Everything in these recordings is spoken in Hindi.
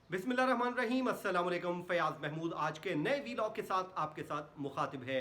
बिस्मिल्लाहिर्रहमानिर्रहीम, अस्सलाम वालेकुम। फयाज महमूद आज के नए वीलॉग के साथ आपके साथ मुखातिब है।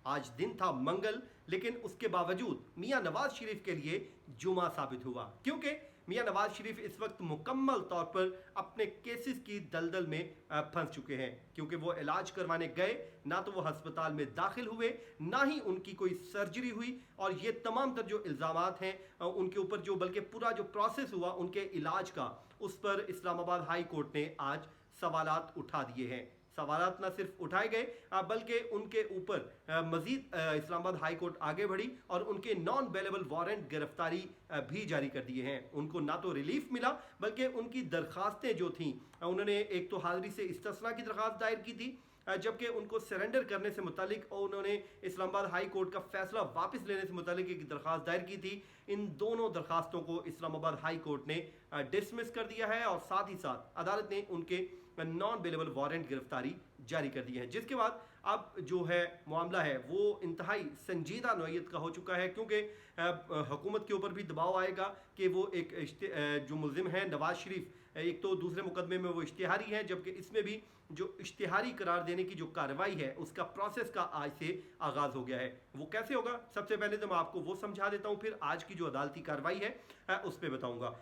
आज दिन था मंगल, लेकिन उसके बावजूद मियां नवाज शरीफ के लिए जुमा साबित हुआ, क्योंकि मियां नवाज शरीफ इस वक्त मुकम्मल तौर पर अपने केसेस की दलदल में फंस चुके हैं। क्योंकि वो इलाज करवाने गए, ना तो वो हस्पताल में दाखिल हुए, ना ही उनकी कोई सर्जरी हुई। और ये तमाम तर जो इल्ज़ामात हैं उनके ऊपर, जो बल्कि पूरा जो प्रोसेस हुआ उनके इलाज का, उस पर इस्लामाबाद हाई कोर्ट ने आज सवालात उठा दिए हैं। सवालात न सिर्फ उठाए गए, बल्कि उनके ऊपर मजीद इस्लामाबाद हाई कोर्ट आगे बढ़ी और उनके नॉन बेलेबल वारंट गिरफ्तारी भी जारी कर दिए हैं। उनको ना तो रिलीफ मिला, बल्कि उनकी दरखास्तें जो थीं, उन्होंने एक तो हाजिरी से इस्तिस्ना की दरखास्त दायर की थी, जबकि उनको सरेंडर करने से मुतालिक उन्होंने इस्लामाबाद हाई कोर्ट का फैसला वापस लेने से मुतालिक एक दरखास्त दायर की थी। इन दोनों दरखास्तों को इस्लामाबाद हाई कोर्ट ने डिसमिस कर दिया है और साथ ही साथ अदालत ने उनके नॉन बेलेबल वारंट गिरफ्तारी जारी कर दी है। जिसके बाद अब जो है मामला है वो इंतहाई संजीदा नौयत का हो चुका है, क्योंकि हुकूमत के ऊपर भी दबाव आएगा कि वो एक जो मुलजिम है नवाज शरीफ, एक तो दूसरे मुकदमे में वो इश्तिहारी है, जबकि इसमें भी जो इश्तिहारी करार देने की जो कार्रवाई है उसका प्रोसेस का आज से आगाज हो गया है। वो कैसे होगा, सबसे पहले तो मैं आपको वो समझा देता हूं, फिर आज की जो अदालती कार्रवाई है उस पर बताऊंगा।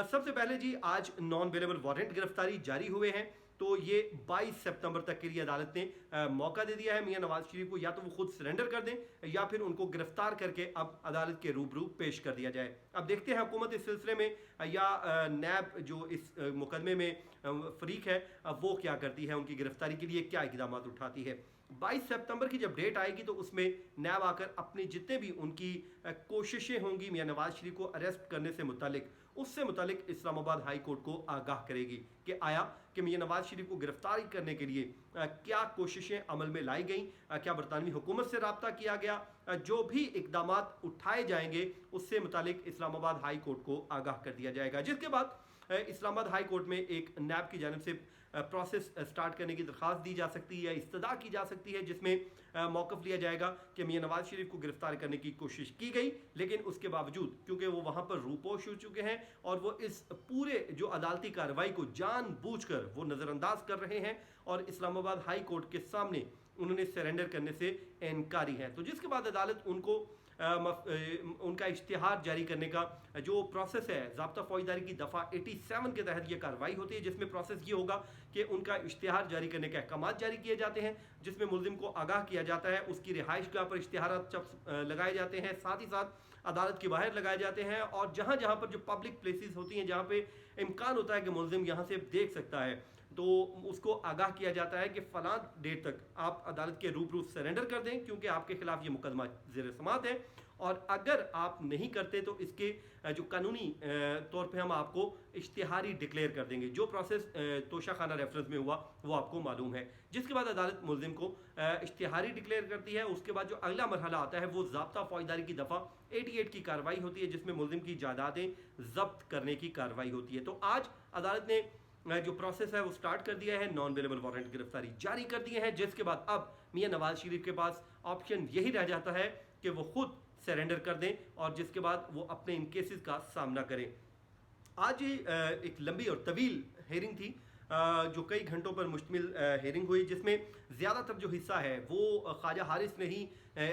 सबसे पहले जी, आज नॉन बेलेबल वारंट गिरफ्तारी जारी हुए हैं, तो ये 22 सितंबर तक के लिए अदालत ने मौका दे दिया है मियां नवाज शरीफ को, या तो वो खुद सरेंडर कर दें या फिर उनको गिरफ्तार करके अब अदालत के रूबरू पेश कर दिया जाए। अब देखते हैं हुकूमत इस सिलसिले में या नैब जो इस मुकदमे में फरीक है वो क्या करती है, उनकी गिरफ्तारी के लिए क्या इकदाम उठाती है। 22 सितंबर की जब डेट आएगी तो उसमें नैब आकर अपनी जितने भी उनकी कोशिशें होंगी मियां नवाज शरीफ को अरेस्ट करने से मुतालिक, उससे मुतालिक इस्लामाबाद हाई कोर्ट को आगाह करेगी कि आया कि मियां नवाज शरीफ को गिरफ्तार करने के लिए क्या कोशिशें अमल में लाई गई, क्या बरतानवी हुकूमत से रब्ता किया गया, जो भी इकदाम उठाए जाएंगे उससे मुतालिक इस्लामाबाद हाई कोर्ट को आगाह कर दिया जाएगा। जिसके बाद इस्लामाबाद हाई कोर्ट में एक नैब की जानिब से प्रोसेस स्टार्ट करने की दरख्वास्त दी जा सकती है या इस्तदा की जा सकती है, जिसमें मौक़िफ़ लिया जाएगा कि मियां नवाज शरीफ को गिरफ्तार करने की कोशिश की गई, लेकिन उसके बावजूद क्योंकि वो वहाँ पर रूपोश हो चुके हैं और वो इस पूरे जो अदालती कार्रवाई को जानबूझकर वो नज़रअंदाज कर रहे हैं और इस्लामाबाद हाई कोर्ट के सामने उन्होंने सरेंडर करने से इनकारी है, तो जिसके बाद अदालत उनको उनका इश्तिहार जारी करने का जो प्रोसेस है, ज़ाब्ता फौजदारी की दफ़ा 87 के तहत यह कार्रवाई होती है, जिसमें प्रोसेस ये होगा कि उनका इश्तिहार जारी करने के अहकाम जारी किए जाते हैं, जिसमें मुल्जिम को आगाह किया जाता है, उसकी रिहाइश गाह पर इश्तिहार लगाए जाते हैं, साथ ही साथ अदालत के बाहर लगाए जाते हैं और जहाँ जहाँ पर जो पब्लिक प्लेसेस होती हैं, जहाँ पे इम्कान होता है कि मुल्जिम यहाँ से देख सकता है, तो उसको आगाह किया जाता है कि फ़लाँ डेट तक आप अदालत के रूबरू सरेंडर कर दें, क्योंकि आपके खिलाफ ये मुकदमा ज़ेर समाअत है, और अगर आप नहीं करते तो इसके जो कानूनी तौर पे हम आपको इश्तिहारी डिक्लेयर कर देंगे। जो प्रोसेस तोशा खाना रेफरेंस में हुआ वो आपको मालूम है। जिसके बाद अदालत मुल्जिम को इश्तिहारी डिक्लेयर करती है। उसके बाद जो अगला मरहला आता है वो ज़ाब्ता फौजदारी की दफ़ा 88 की कार्रवाई होती है, जिसमें मुल्जिम की जायदादें जब्त करने की कार्रवाई होती है। तो आज अदालत ने जो प्रोसेस है वो स्टार्ट कर दिया है, नॉन बेलेबल वारंट गिरफ्तारी जारी कर दिए हैं, जिसके बाद अब मियां नवाज शरीफ के पास ऑप्शन यही रह जाता है कि वो खुद सरेंडर कर दें और जिसके बाद वो अपने इन केसेस का सामना करें। आज एक लंबी और तवील हेयरिंग थी, जो कई घंटों पर मुश्तमिल हेयरिंग हुई, जिसमें ज़्यादातर जो हिस्सा है वो ख्वाजा हारिस ने ही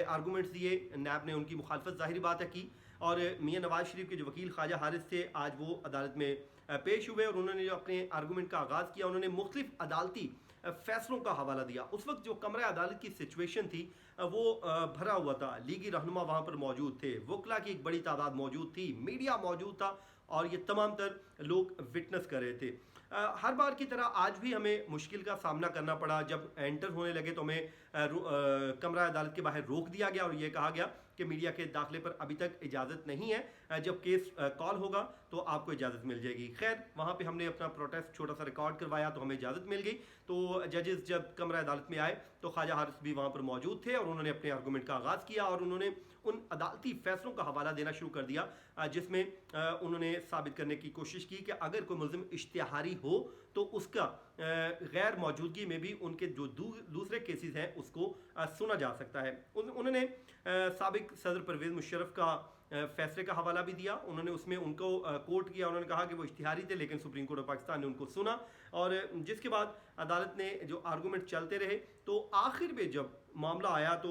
आर्गूमेंट्स दिए। नैब ने उनकी मुखालफत ज़ाहिर बात है की और मियां नवाज शरीफ के जो वकील ख्वाजा हारिस थे आज वो अदालत में पेश हुए और उन्होंने जो अपने आर्गूमेंट का आगाज़ किया, उन्होंने मुख्तलिफ अदालती फैसलों का हवाला दिया। उस वक्त जो कमरा अदालत की सिचुएशन थी वो भरा हुआ था, लीगी रहनुमा वहाँ पर मौजूद थे, वकला की एक बड़ी तादाद मौजूद थी, मीडिया मौजूद था और ये तमाम तर लोग विटनेस कर रहे थे। हर बार की तरह आज भी हमें मुश्किल का सामना करना पड़ा। जब एंटर होने लगे तो हमें कमरा अदालत के बाहर रोक दिया गया और ये कहा गया कि मीडिया के दाखिले पर अभी तक इजाज़त नहीं है, जब केस कॉल होगा तो आपको इजाज़त मिल जाएगी। खैर वहाँ पे हमने अपना प्रोटेस्ट छोटा सा रिकॉर्ड करवाया तो हमें इजाज़त मिल गई। तो जजेस जब कमरा अदालत में आए तो ख्वाजा हारिस भी वहाँ पर मौजूद थे और उन्होंने अपने आर्गूमेंट का आगाज़ किया और उन्होंने उन अदालती फैसलों का हवाला देना शुरू कर दिया, जिसमें उन्होंने साबित करने की कोशिश की कि अगर कोई मुल्जिम इश्तिहारी हो तो उसका गैर मौजूदगी में भी उनके जो दूसरे केसेस हैं उसको सुना जा सकता है। उन्होंने साबिक सदर परवेज़ मुशर्रफ का फैसले का हवाला भी दिया। उन्होंने उसमें उनको कोर्ट किया, उन्होंने कहा कि वो इश्तिहारी थे लेकिन सुप्रीम कोर्ट ऑफ पाकिस्तान ने उनको सुना, और जिसके बाद अदालत ने जो आर्गूमेंट चलते रहे तो आखिर में जब मामला आया तो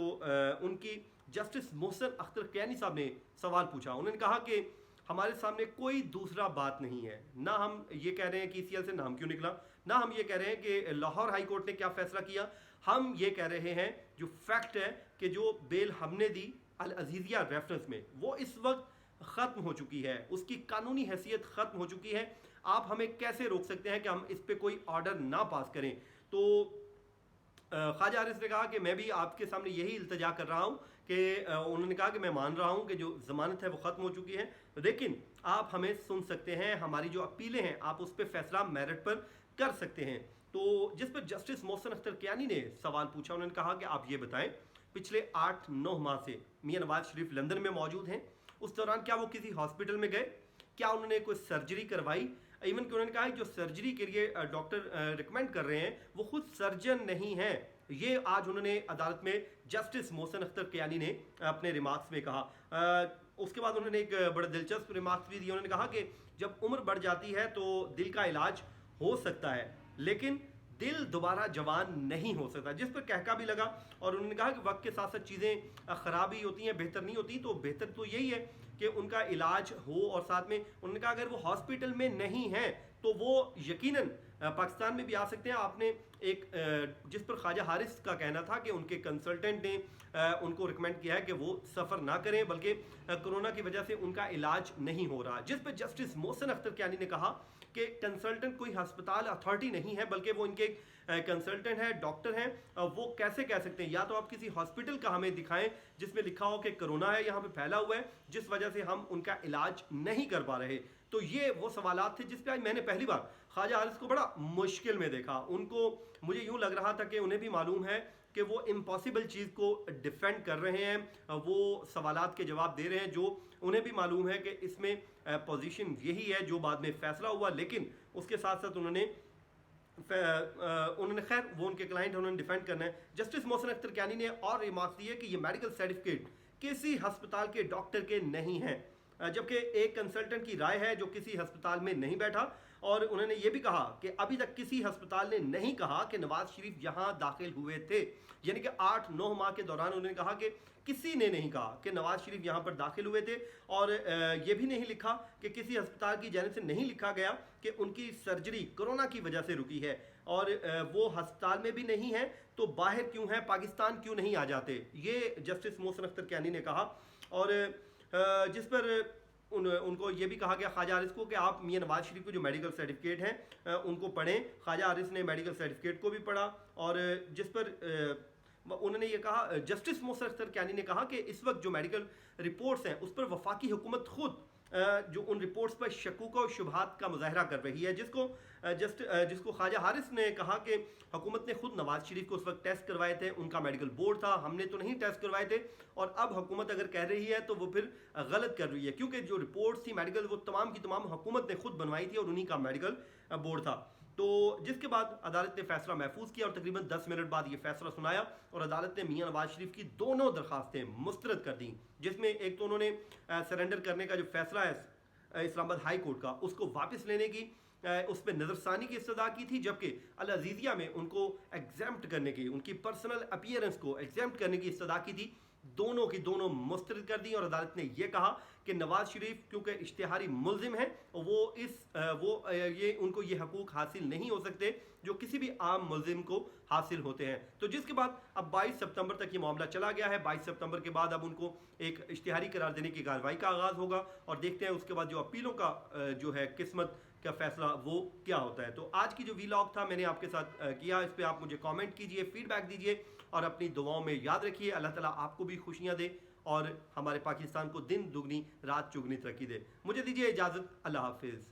उनकी जस्टिस मोहसिन अख्तर कैनी साहब ने सवाल पूछा। उन्होंने कहा कि हमारे सामने कोई दूसरा बात नहीं है, ना हम ये कह रहे हैं कि ECL से नाम क्यों निकला, ना हम ये कह रहे हैं कि लाहौर हाई कोर्ट ने क्या फैसला किया। हम ये कह रहे हैं जो फैक्ट है कि जो बेल हमने दी अल अजीजिया रेफरेंस में वो इस वक्त ख़त्म हो चुकी है, उसकी कानूनी हैसियत ख़त्म हो चुकी है। आप हमें कैसे रोक सकते हैं कि हम इस पर कोई ऑर्डर ना पास करें। तो ख्वाजा हारिस ने कहा कि मैं भी आपके सामने यही इल्तजा कर रहा हूँ कि उन्होंने कहा कि मैं मान रहा हूँ कि जो ज़मानत है वो ख़त्म हो चुकी है, लेकिन आप हमें सुन सकते हैं, हमारी जो अपीलें हैं आप उस पर फैसला मेरिट पर कर सकते हैं। तो जिस पर जस्टिस मोहसिन अख्तर कियानी ने सवाल पूछा, उन्होंने कहा कि आप ये बताएं पिछले 8-9 माह से मियां नवाज शरीफ लंदन में मौजूद हैं, उस दौरान क्या वो किसी हॉस्पिटल में गए, क्या उन्होंने कोई सर्जरी करवाई, इवन कि उन्होंने कहा जो सर्जरी के लिए डॉक्टर रिकमेंड कर रहे हैं वो खुद सर्जन नहीं है। ये आज उन्होंने अदालत में जस्टिस मोहसिन अख्तर कियानी ने अपने रिमार्क्स में कहा। उसके बाद उन्होंने एक बड़ा दिलचस्प रिमार्क्स भी दिया। उन्होंने कहा कि जब उम्र बढ़ जाती है तो दिल का इलाज हो सकता है लेकिन दिल दोबारा जवान नहीं हो सकता, जिस पर कहका भी लगा। और उन्होंने कहा कि वक्त के साथ साथ चीज़ें ख़राब ही होती हैं, बेहतर नहीं होती, तो बेहतर तो यही है कि उनका इलाज हो। और साथ में उन्होंने कहा अगर वो हॉस्पिटल में नहीं है तो वो यकीनन पाकिस्तान में भी आ सकते हैं। आपने एक जिस पर ख्वाजा हारिस का कहना था कि उनके कंसल्टेंट ने उनको रिकमेंड किया है कि वो सफ़र ना करें बल्कि कोरोना की वजह से उनका इलाज नहीं हो रहा, जिस पर जस्टिस मोहसिन अख्तर कियानी ने कहा कि कंसल्टेंट कोई अस्पताल अथॉरिटी नहीं है बल्कि वो इनके कंसल्टेंट है, डॉक्टर हैं। वो कैसे कह सकते हैं, या तो आप किसी हॉस्पिटल का हमें दिखाएं जिसमें लिखा हो कि कोरोना है यहाँ पे फैला हुआ है, जिस वजह से हम उनका इलाज नहीं कर पा रहे। तो ये वो सवालात थे जिस पे आज मैंने पहली बार ख्वाजा हारिस को बड़ा मुश्किल में देखा। उनको मुझे यूँ लग रहा था कि उन्हें भी मालूम है कि वो इम्पॉसिबल चीज़ को डिफेंड कर रहे हैं, वो सवालात के जवाब दे रहे हैं जो उन्हें भी मालूम है कि इसमें पोजीशन यही है जो बाद में फ़ैसला हुआ। लेकिन उसके साथ साथ उन्होंने खैर वो उनके क्लाइंट हैं, उन्होंने डिफेंड करना है। जस्टिस मोहसिन अख्तर कियानी ने और रिमार्क दिए कि ये मेडिकल सर्टिफिकेट किसी अस्पताल के डॉक्टर के नहीं हैं, जबकि एक कंसल्टेंट की राय है जो किसी अस्पताल में नहीं बैठा। और उन्होंने ये भी कहा कि अभी तक किसी अस्पताल ने नहीं कहा कि नवाज शरीफ यहाँ दाखिल हुए थे, यानी कि 8-9 माह के दौरान उन्होंने कहा कि किसी ने नहीं कहा कि नवाज शरीफ यहाँ पर दाखिल हुए थे। और ये भी नहीं लिखा कि किसी अस्पताल की जानिब से नहीं लिखा गया कि उनकी सर्जरी कोरोना की वजह से रुकी है, और वो अस्पताल में भी नहीं है तो बाहर क्यों है, पाकिस्तान क्यों नहीं आ जाते, ये जस्टिस मोहसिन अख्तर कियानी ने कहा। और जिस पर उनको ये भी कहा गया ख्वाजा हारिस को कि आप मियां नवाज शरीफ के जो मेडिकल सर्टिफिकेट हैं उनको पढ़ें। ख्वाजा हारिस ने मेडिकल सर्टिफिकेट को भी पढ़ा, और जिस पर उन्होंने ये कहा, जस्टिस मोहसिन अख्तर कियानी ने कहा कि इस वक्त जो मेडिकल रिपोर्ट्स हैं उस पर वफाकी हुकूमत खुद जो उन रिपोर्ट्स पर शकूक और शुबहात का मुजाहरा कर रही है, जिसको ख्वाजा हारिस ने कहा कि हुकूमत ने खुद नवाज शरीफ को उस वक्त टेस्ट करवाए थे, उनका मेडिकल बोर्ड था, हमने तो नहीं टेस्ट करवाए थे। और अब हुकूमत अगर कह रही है तो वो फिर गलत कर रही है, क्योंकि जो रिपोर्ट्स थी मेडिकल वो तमाम की तमाम हुकूमत ने खुद बनवाई थी और उन्हीं का मेडिकल बोर्ड था। तो जिसके बाद अदालत ने फैसला महफूज किया और तकरीबन 10 मिनट बाद ये फैसला सुनाया, और अदालत ने मियां नवाज शरीफ की दोनों दरखास्तें मुस्तरद कर दी, जिसमें एक तो उन्होंने सरेंडर करने का जो फैसला है इस्लामाबाद हाई कोर्ट का उसको वापस लेने की उस पर नज़रसानी की इस्तदा की थी, जबकि अल अजीजिया में उनको एग्जाम्प्ट करने की, उनकी पर्सनल अपीयरेंस को एग्जाम्प्ट करने की इस्तदा की थी। दोनों की दोनों मुस्तरद कर दी, और अदालत ने यह कहा कि नवाज शरीफ क्योंकि इश्तिहारी मुल्जिम है ये उनको ये हकूक हासिल नहीं हो सकते जो किसी भी आम मुल्जिम को हासिल होते हैं। तो जिसके बाद अब 22 सितंबर तक ये मामला चला गया है। 22 सितंबर के बाद अब उनको एक इश्तिहारी करार देने की कार्रवाई का आगाज़ होगा, और देखते हैं उसके बाद जो अपीलों का जो है किस्मत का फैसला वो क्या होता है। तो आज की जो वीलॉग था मैंने आपके साथ किया, इस पर आप मुझे कमेंट कीजिए, फीडबैक दीजिए, और अपनी दुआओं में याद रखिए। अल्लाह ताला आपको भी खुशियाँ दे और हमारे पाकिस्तान को दिन दुगनी रात चुगनी तरक्की दे। मुझे दीजिए इजाज़त, अल्लाह हाफिज़।